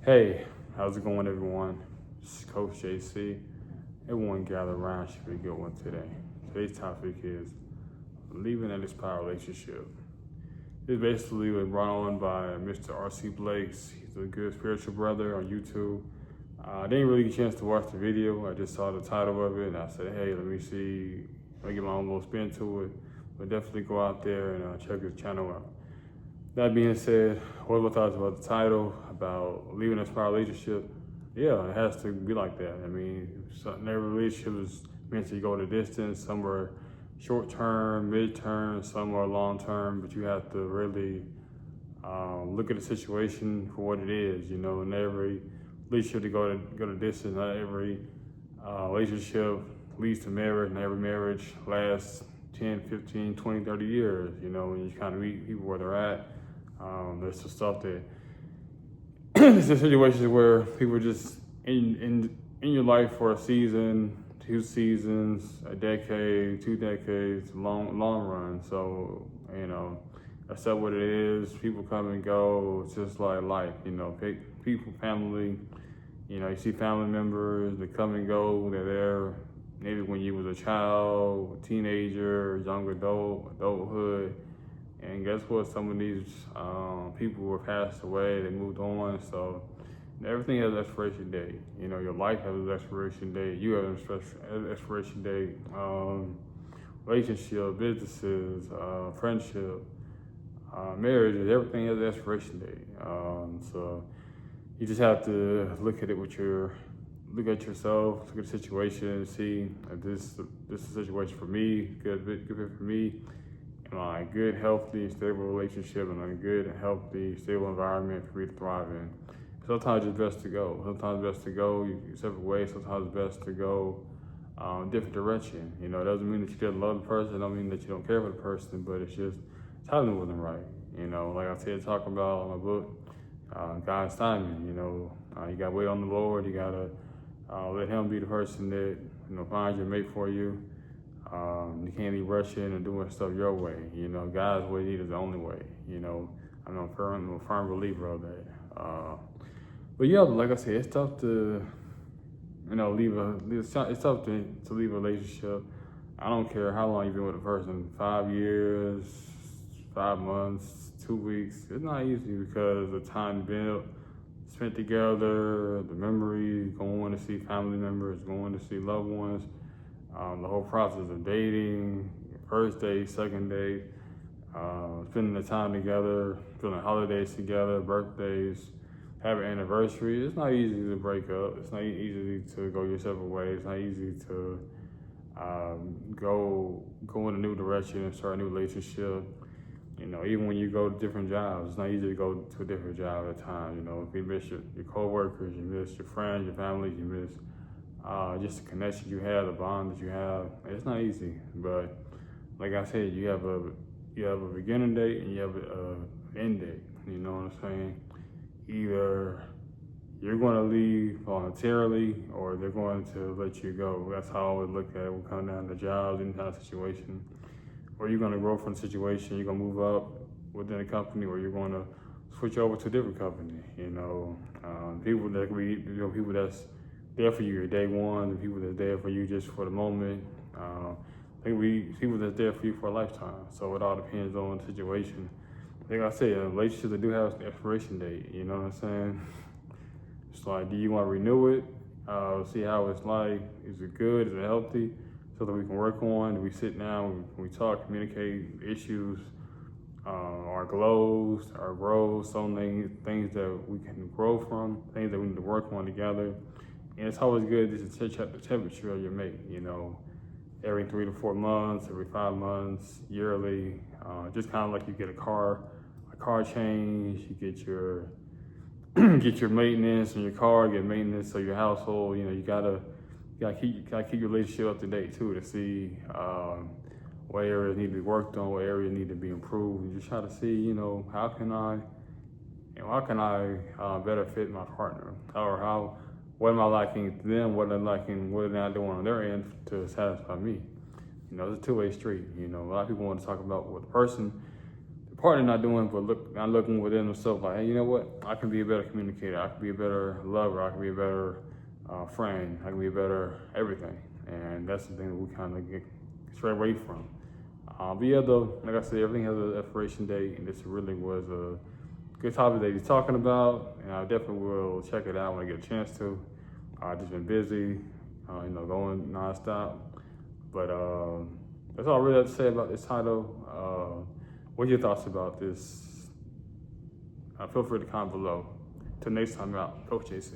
Hey, how's it going, everyone? This is Coach JC. Everyone gather around should be a good one today. Today's topic is leaving an expired relationship. This basically was brought on by Mr. R.C. Blakes. He's a good spiritual brother on YouTube. I didn't really get a chance to watch the video. I just saw the title of it and I said, hey, let me see, let me get my own little spin to it. But definitely go out there and check his channel out. That being said, what are my thoughts about the title, about leaving a expired relationship? Yeah, it has to be like that. I mean, every relationship is meant to go the distance. Some are short term, mid term, some are long term, but you have to really look at the situation for what it is. You know, and every relationship to go to distance, not every relationship leads to marriage, and every marriage lasts 10, 15, 20, 30 years, you know, and you kind of meet people where they're at. There's some stuff that there's situations where people are just in your life for a season, 2 seasons, a decade, 2 decades, long run. So, you know, that's not what it is. People come and go. It's just like life, you know, people, family, you know, you see family members that come and go. They're there maybe when you was a child, a teenager, young adult, adulthood. And guess what? Some of these people were passed away, they moved on. So everything has an expiration date. You know, your life has an expiration date. You have an expiration date. Relationship, businesses, friendship, marriages, everything has an expiration date. So you just have to look at it with look at yourself, look at the situation, and see if this is a situation for me, good fit for me. Am I a good, healthy, stable relationship and a good, healthy, stable environment for me to thrive in? Sometimes it's best to go. Sometimes it's best to go separate ways. Sometimes it's best to go different direction. You know, it doesn't mean that you didn't love the person. It don't mean that you don't care for the person, but it's just timing wasn't right. You know, like I said, talking about in my book, God's timing. You know, you got to wait on the Lord. You got to let Him be the person that, you know, finds your mate for you. You can't be rushing and doing stuff your way. You know, God's way is the only way. You know, I'm a firm believer of that. But yeah, like I said, it's tough to, you know, it's tough to leave a relationship. I don't care how long you've been with a person, 5 years, 5 months, 2 weeks. It's not easy because the time spent together, the memories, going to see family members, going to see loved ones. The whole process of dating, first date, second date, spending the time together, spending holidays together, birthdays, having anniversaries. It's not easy to break up. It's not easy to go your separate ways. It's not easy to go in a new direction and start a new relationship. You know, even when you go to different jobs, it's not easy to go to a different job at a time. You know, if you miss your coworkers, you miss your friends, your family, you miss just the connection you have, the bond that you have. It's not easy, but like I said, you have a beginning date and you have an end date. You know what I'm saying? Either you're going to leave voluntarily or they're going to let you go. That's how I always look at it. We're coming down to jobs, any kind of situation. Or you're going to grow from the situation. You're going to move up within a company, or you're going to switch over to a different company. You know, people that can be, you know, people that's there for you your day one, and people that's there for you just for the moment. I think people that's there for you for a lifetime. So it all depends on the situation. Like I said, relationships that do have an expiration date. You know what I'm saying? It's like, do you want to renew it? See how it's like. Is it good? Is it healthy? So that we can work on. Do we sit down? We talk, communicate issues, our goals, our growth, so many things that we can grow from, things that we need to work on together. And it's always good just to check the temperature of your mate, you know, every 3 to 4 months, every 5 months, yearly. Just kind of like you get a car change, you get your get your maintenance on your car, get maintenance of your household. You know, you gotta keep your relationship up to date too, to see what areas need to be worked on, what areas need to be improved. And just try to see, you know, how can I better fit my partner, or what am I lacking to them? What am I lacking? What are they not doing on their end to satisfy me? You know, it's a two-way street. You know, a lot of people want to talk about what the partner not doing, but not looking within themselves. Like, hey, you know what? I can be a better communicator. I can be a better lover. I can be a better friend. I can be a better everything. And that's the thing that we kind of get straight away from. But yeah, though, like I said, everything has an expiration date, and this really was a good topic that he's talking about. And I definitely will check it out when I get a chance to. I've just been busy, going nonstop. But that's all I really have to say about this title. What are your thoughts about this? Feel free to comment below. Till next time out, Coach JC.